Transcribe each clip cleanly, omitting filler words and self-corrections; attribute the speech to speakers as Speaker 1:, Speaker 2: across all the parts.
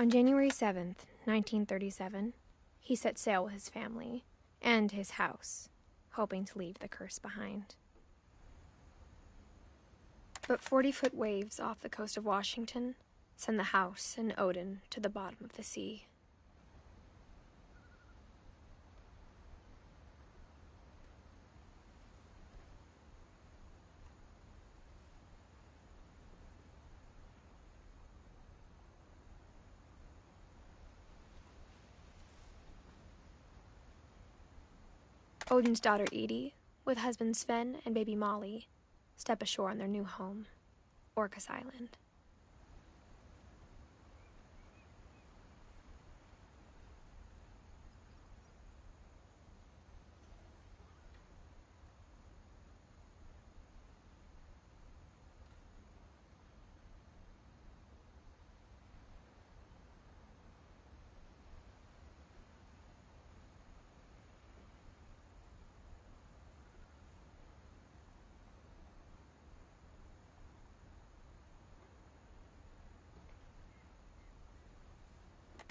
Speaker 1: On January 7th, 1937, he set sail with his family and his house, hoping to leave the curse behind. But 40-foot waves off the coast of Washington send the house and Odin to the bottom of the sea. Odin's daughter Edith, with husband Sven and baby Molly, step ashore on their new home, Orcas Island.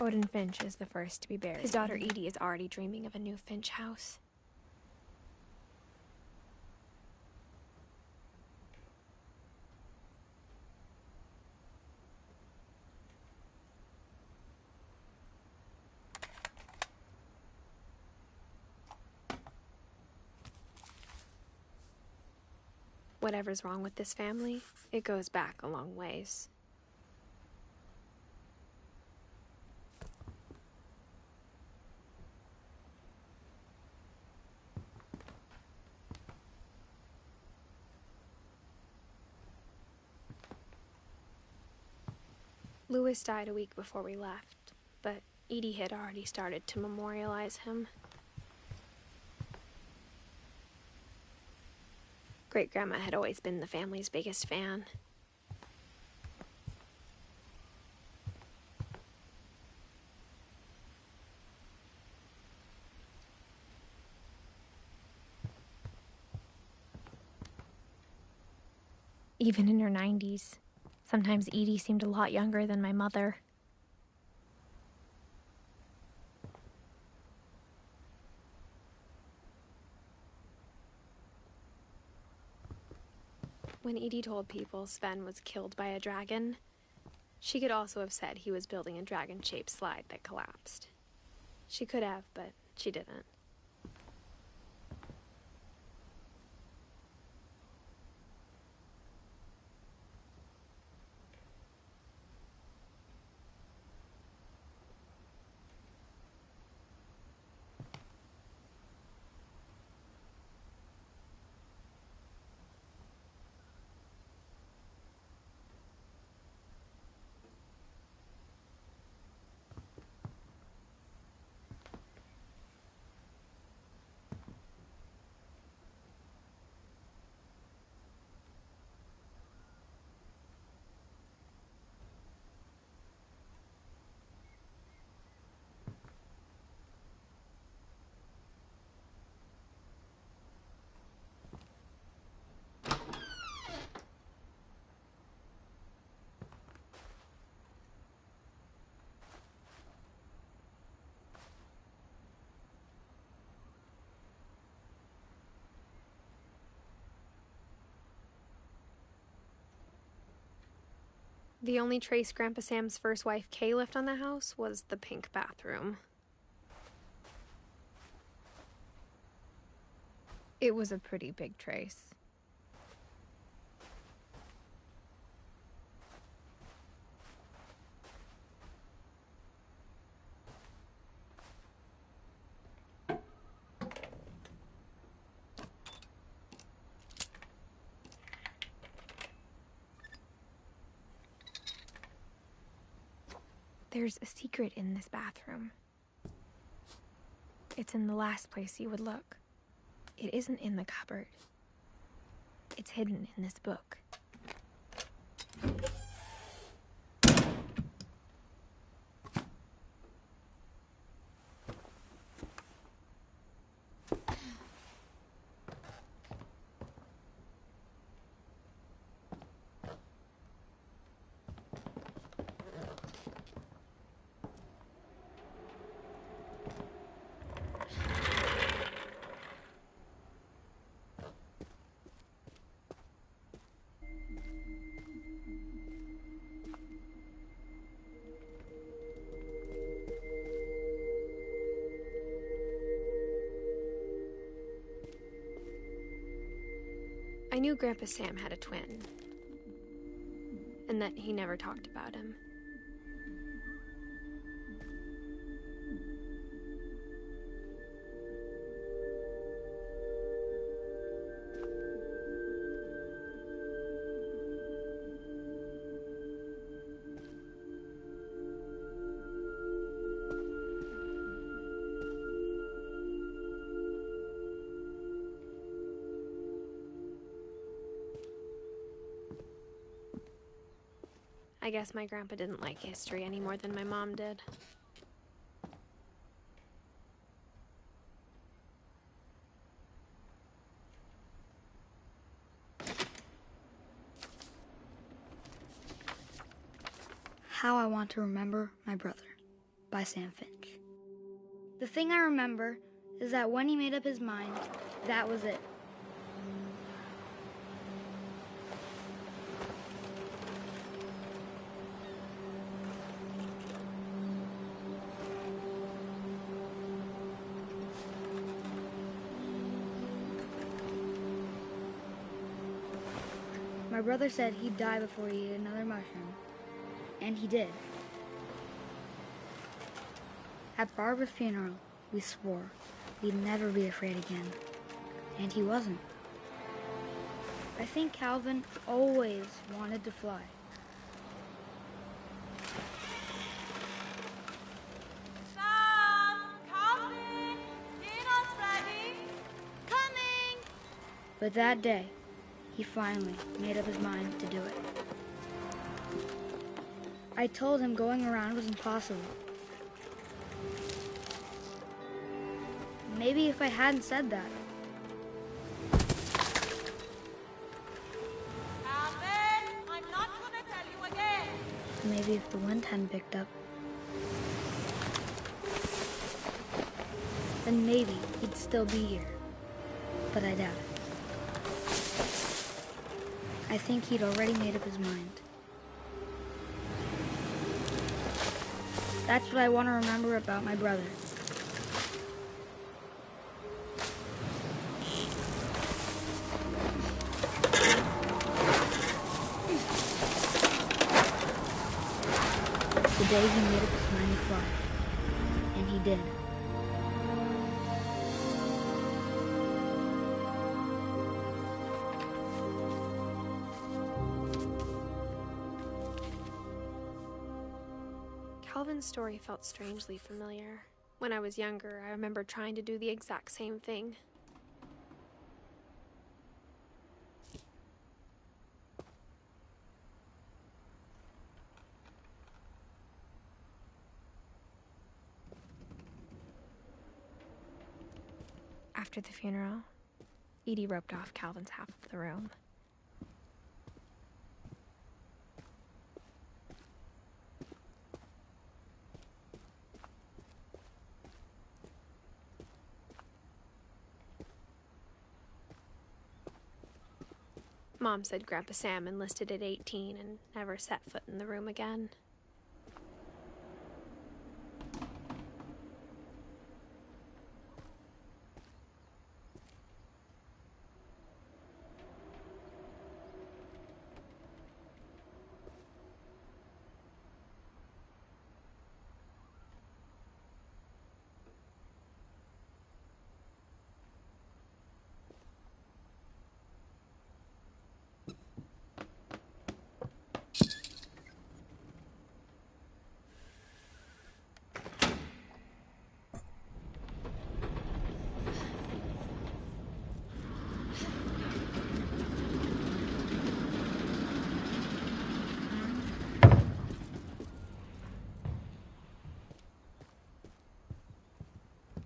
Speaker 1: Odin Finch is the first to be buried. His daughter Edie is already dreaming of a new Finch house. Whatever's wrong with this family, it goes back a long ways. Louis died a week before we left, but Edie had already started to memorialize him. Great-grandma had always been the family's biggest fan. Even in her 90s, sometimes Edie seemed a lot younger than my mother. When Edie told people Sven was killed by a dragon, she could also have said he was building a dragon-shaped slide that collapsed. She could have, but she didn't. The only trace Grandpa Sam's first wife, Kay, left on the house was the pink bathroom. It was a pretty big trace. There's a secret in this bathroom. It's in the last place you would look. It isn't in the cupboard. It's hidden in this book. knew Grandpa Sam had a twin, and that he never talked about him. I guess my grandpa didn't like history any more than my mom did.
Speaker 2: How I Want to Remember My Brother by Sam Finch. The thing I remember is that when he made up his mind, that was it. My brother said he'd die before he ate another mushroom, and he did. At Barbara's funeral, we swore we'd never be afraid again, and he wasn't. I think Calvin always wanted to fly.
Speaker 3: Sam! Calvin! Dinner's ready! Coming!
Speaker 2: But that day, he finally made up his mind to do it. I told him going around was impossible. Maybe if I hadn't said that.
Speaker 3: Calvin! I'm not gonna tell you again!
Speaker 2: Maybe if the wind hadn't picked up. Then maybe he'd still be here. But I doubt it. I think he'd already made up his mind. That's what I want to remember about my brother. The day he made up his mind to fly. And he did.
Speaker 1: Calvin's story felt strangely familiar. When I was younger, I remember trying to do the exact same thing. After the funeral, Edie roped off Calvin's half of the room. Mom said Grandpa Sam enlisted at 18 and never set foot in the room again.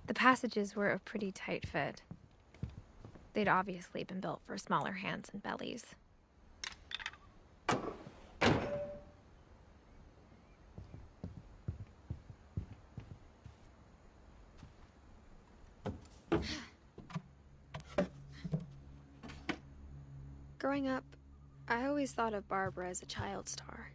Speaker 1: The passages were a pretty tight fit. They'd obviously been built for smaller hands and bellies. Growing up, I always thought of Barbara as a child star.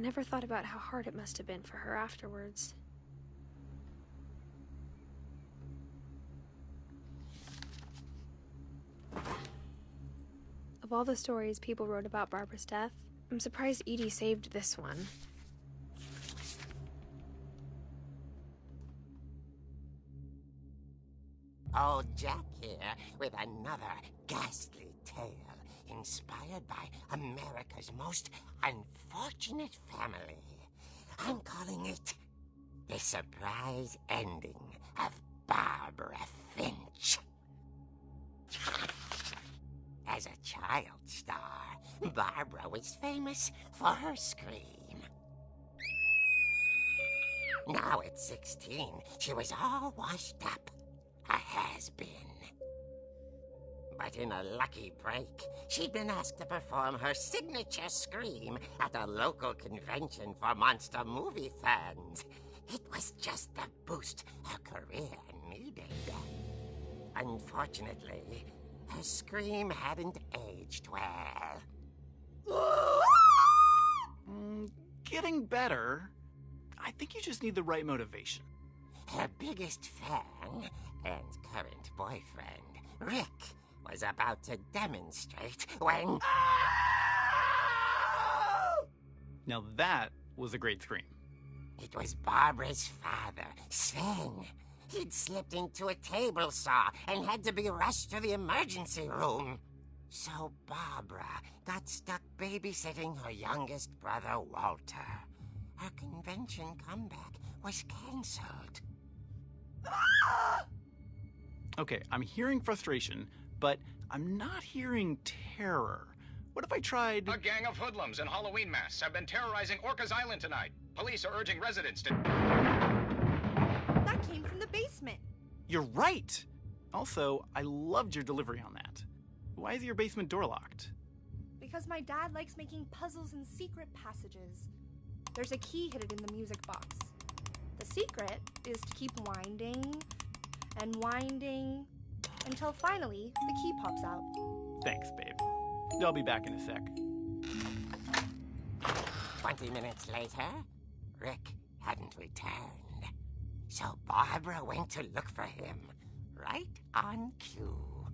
Speaker 1: never thought about how hard it must have been for her afterwards. Of all the stories people wrote about Barbara's death, I'm surprised Edie saved this one.
Speaker 4: Old Jack here with another ghastly tale inspired by America's most unfortunate family. I'm calling it The Surprise Ending of Barbara Finch. As a child star, Barbara was famous for her scream. Now at 16, she was all washed up. A has-been. But in a lucky break, she'd been asked to perform her signature scream at a local convention for monster movie fans. It was just the boost her career needed. Unfortunately, her scream hadn't aged well.
Speaker 5: Getting better. I think you just need the right motivation.
Speaker 4: Her biggest fan and current boyfriend, Rick, was about to demonstrate when...
Speaker 5: Now that was a great scream.
Speaker 4: It was Barbara's father, Sven. He'd slipped into a table saw and had to be rushed to the emergency room. So Barbara got stuck babysitting her youngest brother, Walter. Her convention comeback was cancelled.
Speaker 5: Okay, I'm hearing frustration, but I'm not hearing terror. What if I tried...
Speaker 6: A gang of hoodlums in Halloween masks have been terrorizing Orcas Island tonight. Police are urging residents to...
Speaker 3: That came from the basement.
Speaker 5: You're right! Also, I loved your delivery on that. Why is your basement door locked?
Speaker 3: Because my dad likes making puzzles and secret passages. There's a key hidden in the music box. The secret is to keep winding and winding until finally the key pops out.
Speaker 5: Thanks, babe. I'll be back in a sec.
Speaker 4: 20 minutes later, Rick hadn't returned. So Barbara went to look for him, right on cue.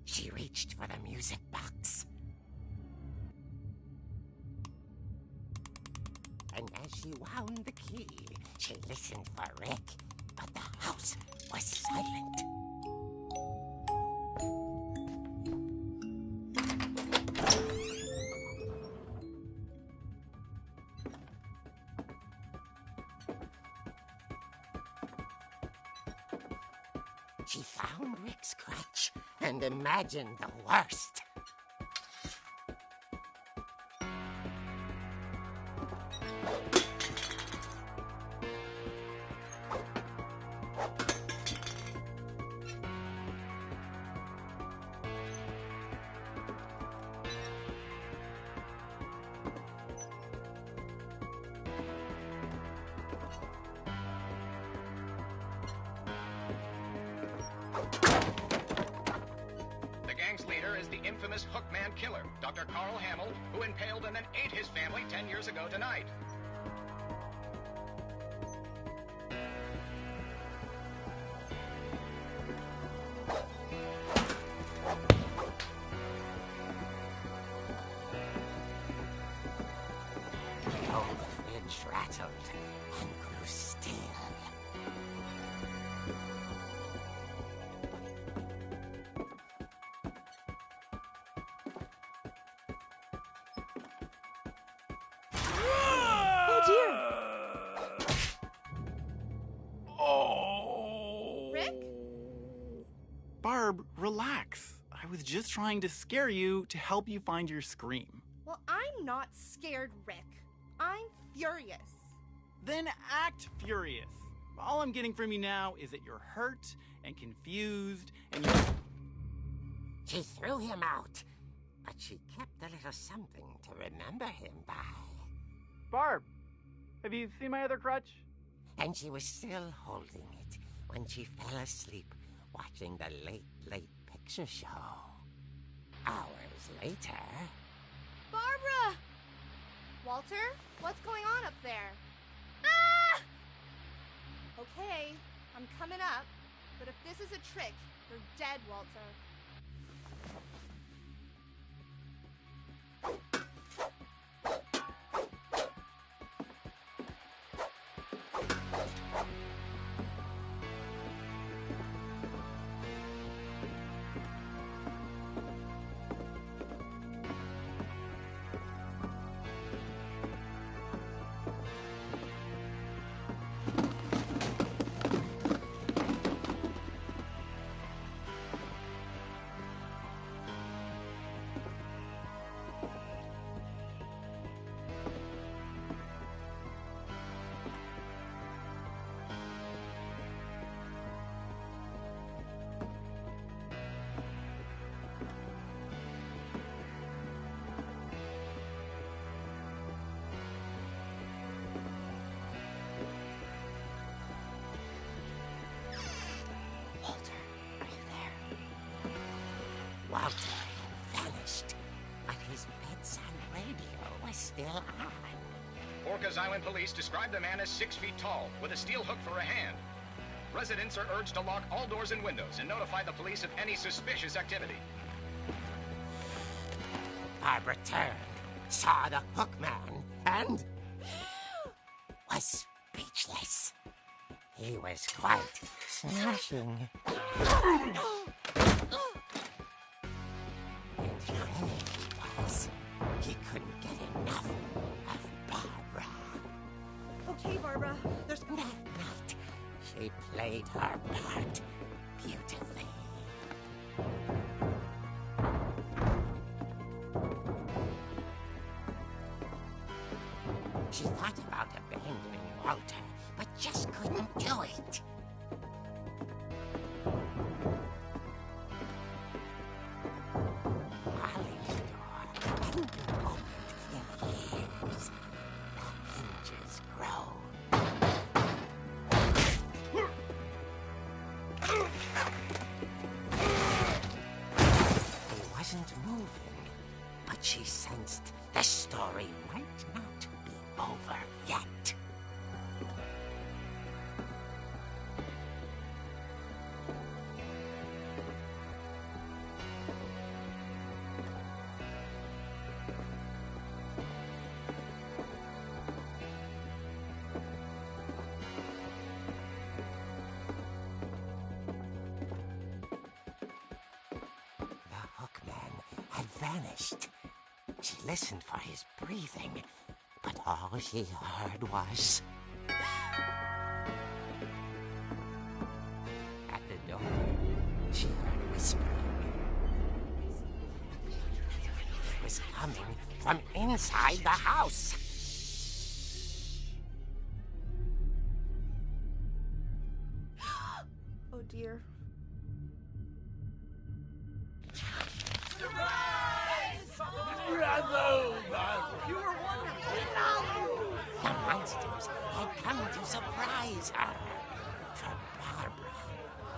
Speaker 4: She reached for the music box. And as she wound the key, she listened for Rick, but the house was silent. She found Rick's crutch and imagined the worst.
Speaker 6: The gang's leader is the infamous Hookman killer, Dr. Carl Hamill, who impaled and then ate his family 10 years ago tonight.
Speaker 4: The old fridge rattled and grew still.
Speaker 3: Oh dear!
Speaker 5: Oh!
Speaker 3: Rick?
Speaker 5: Barb, relax. I was just trying to scare you to help you find your scream.
Speaker 3: Well, I'm not scared, Rick. I'm furious.
Speaker 5: Then act furious. All I'm getting from you now is that you're hurt and confused and you're...
Speaker 4: She threw him out, but she kept a little something to remember him by.
Speaker 5: Barb, have you seen my other crutch?
Speaker 4: And she was still holding it when she fell asleep watching the late picture show. hours later...
Speaker 3: Barbara! Walter, what's going on up there? Ah! Okay, I'm coming up, but if this is a trick, you're dead, Walter.
Speaker 4: Walter had vanished, but his bedside radio was still on.
Speaker 6: Orcas Island police describe the man as 6 feet tall, with a steel hook for a hand. Residents are urged to lock all doors and windows and notify the police of any suspicious activity.
Speaker 4: Barbara turned, saw the hook man, and was speechless. He was quite smashing. And really he was. He couldn't get enough of Barbara.
Speaker 3: Okay, Barbara, there's...
Speaker 4: That night, she played her part beautifully. She thought about abandoning Walter, but just couldn't do it. Holly's door hadn't been opened in years. The hinges groaned. He wasn't moving, but she sensed the story might not be over yet. Vanished. She listened for his breathing, but all she heard was... At the door, she heard whispering. It was coming from inside the house.
Speaker 3: Oh, dear.
Speaker 4: The monsters had come to surprise her. For Barbara,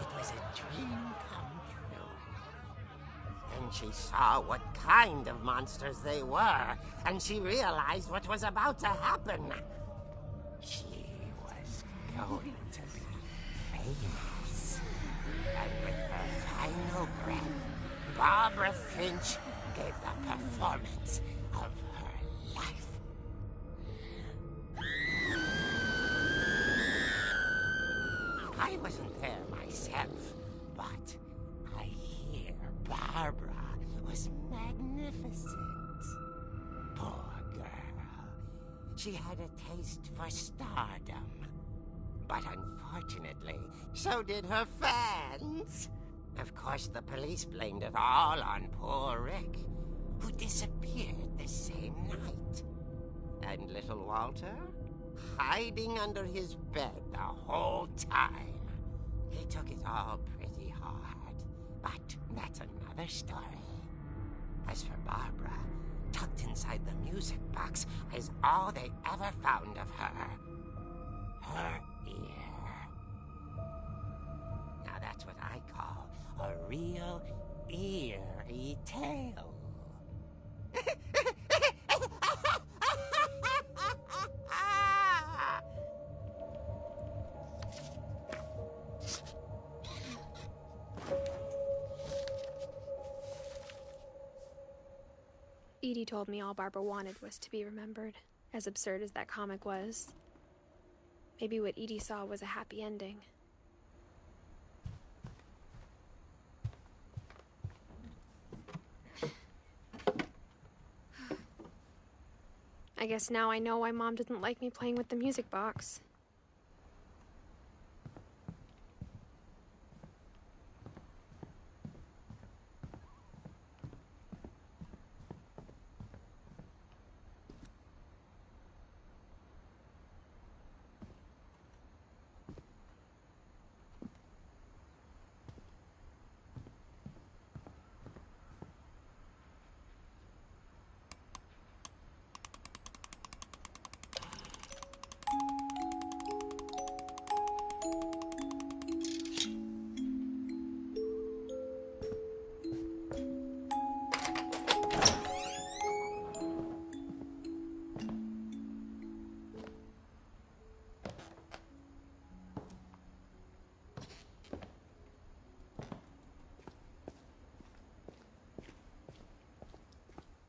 Speaker 4: it was a dream come true. Then she saw what kind of monsters they were, and she realized what was about to happen. She was going to be famous. And with her final breath, Barbara Finch gave the performance of her life. I wasn't there myself, but I hear Barbara was magnificent. Poor girl. She had a taste for stardom. But unfortunately, so did her fans. Of course, the police blamed it all on poor Rick, who disappeared the same night. And little Walter? Hiding under his bed the whole time. He took it all pretty hard, but that's another story. As for Barbara, tucked inside the music box is all they ever found of her. Her ear. Now that's what I call a real eerie tale.
Speaker 1: Edie told me all Barbara wanted was to be remembered, as absurd as that comic was. Maybe what Edie saw was a happy ending. I guess now I know why Mom didn't like me playing with the music box.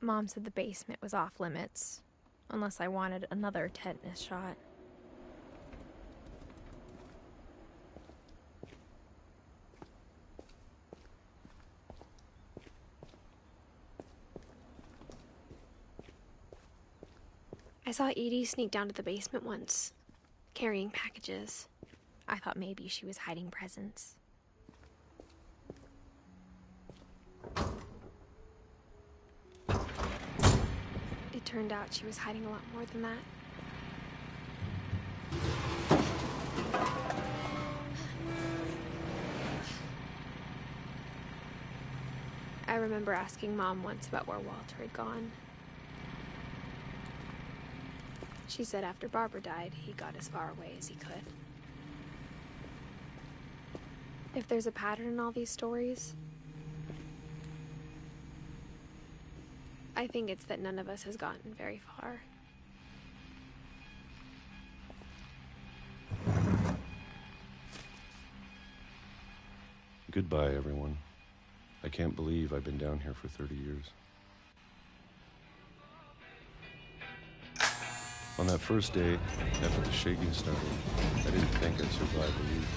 Speaker 1: Mom said the basement was off limits, unless I wanted another tetanus shot. I saw Edie sneak down to the basement once, carrying packages. I thought maybe she was hiding presents. It turned out she was hiding a lot more than that. I remember asking Mom once about where Walter had gone. She said after Barbara died, he got as far away as he could. If there's a pattern in all these stories, I think it's that none of us has gotten very far.
Speaker 7: Goodbye, everyone. I can't believe I've been down here for 30 years. On that first day, after the shaking started, I didn't think I'd survive a week.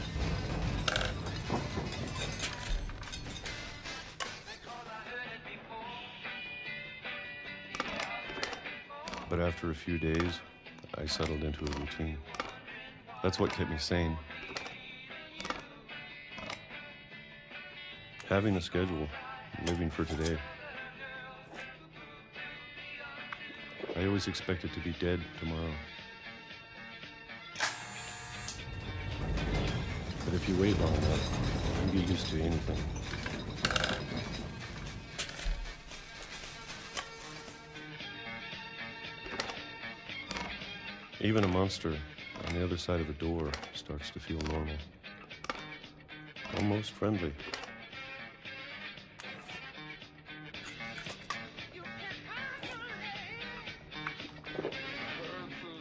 Speaker 7: But after a few days, I settled into a routine. That's what kept me sane. Having a schedule, living for today. I always expected to be dead tomorrow. But if you wait long enough, you get used to anything. Even a monster on the other side of a door starts to feel normal. Almost friendly.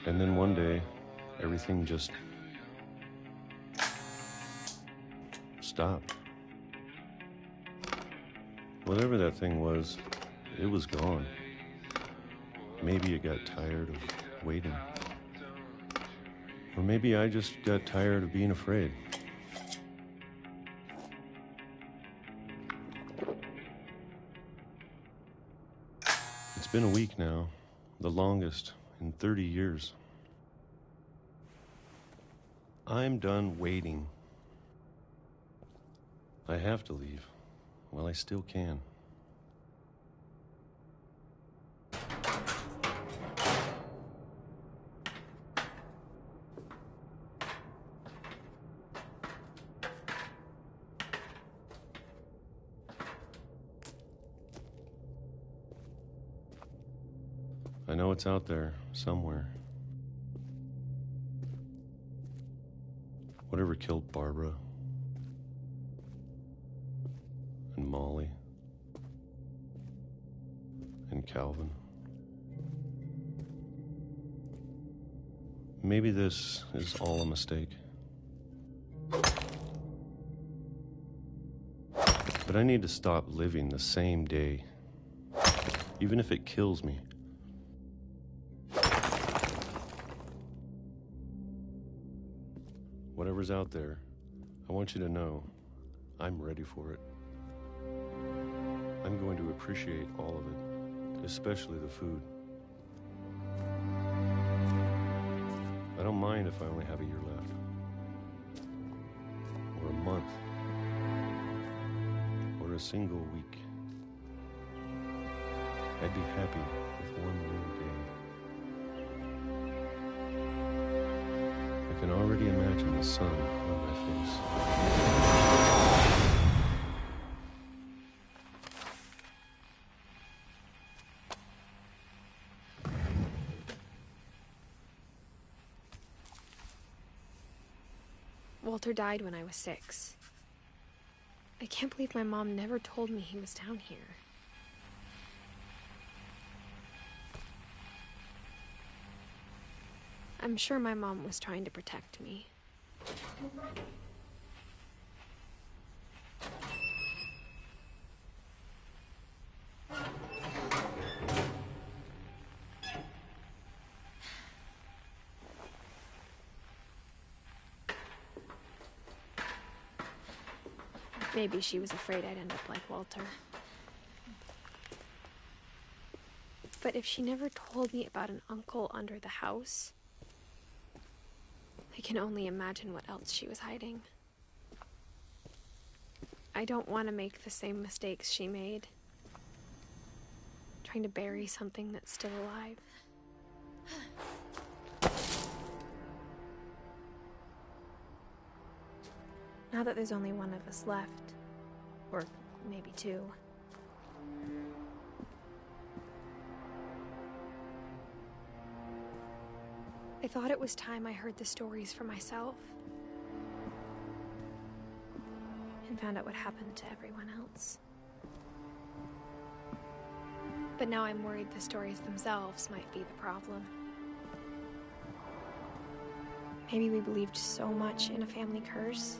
Speaker 7: And then one day, everything just stopped. Whatever that thing was, it was gone. Maybe it got tired of waiting. Or maybe I just got tired of being afraid. It's been a week now, the longest in 30 years. I'm done waiting. I have to leave while I still can. I know it's out there somewhere. Whatever killed Barbara and Molly. and Calvin. Maybe this is all a mistake. But I need to stop living the same day, even if it kills me. Whatever's out there, I want you to know I'm ready for it. I'm going to appreciate all of it, especially the food. I don't mind if I only have a year left, or a month, or a single week. I'd be happy with one new day. I can already imagine the sun on my face.
Speaker 1: Walter died when I was 6. I can't believe my mom never told me he was down here. I'm sure my mom was trying to protect me. Maybe she was afraid I'd end up like Walter. But if she never told me about an uncle under the house, I can only imagine what else she was hiding. I don't want to make the same mistakes she made, trying to bury something that's still alive. Now that there's only one of us left, or maybe 2, I thought it was time I heard the stories for myself and found out what happened to everyone else. But now I'm worried the stories themselves might be the problem. Maybe we believed so much in a family curse,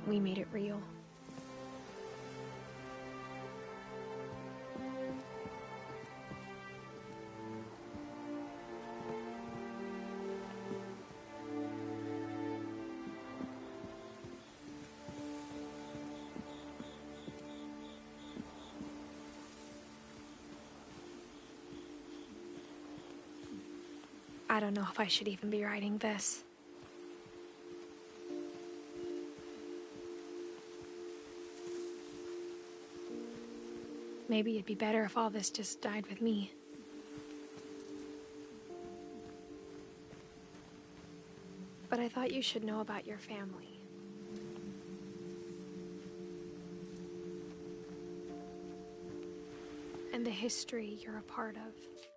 Speaker 1: we made it real. I don't know if I should even be writing this. Maybe it'd be better if all this just died with me. But I thought you should know about your family. And the history you're a part of.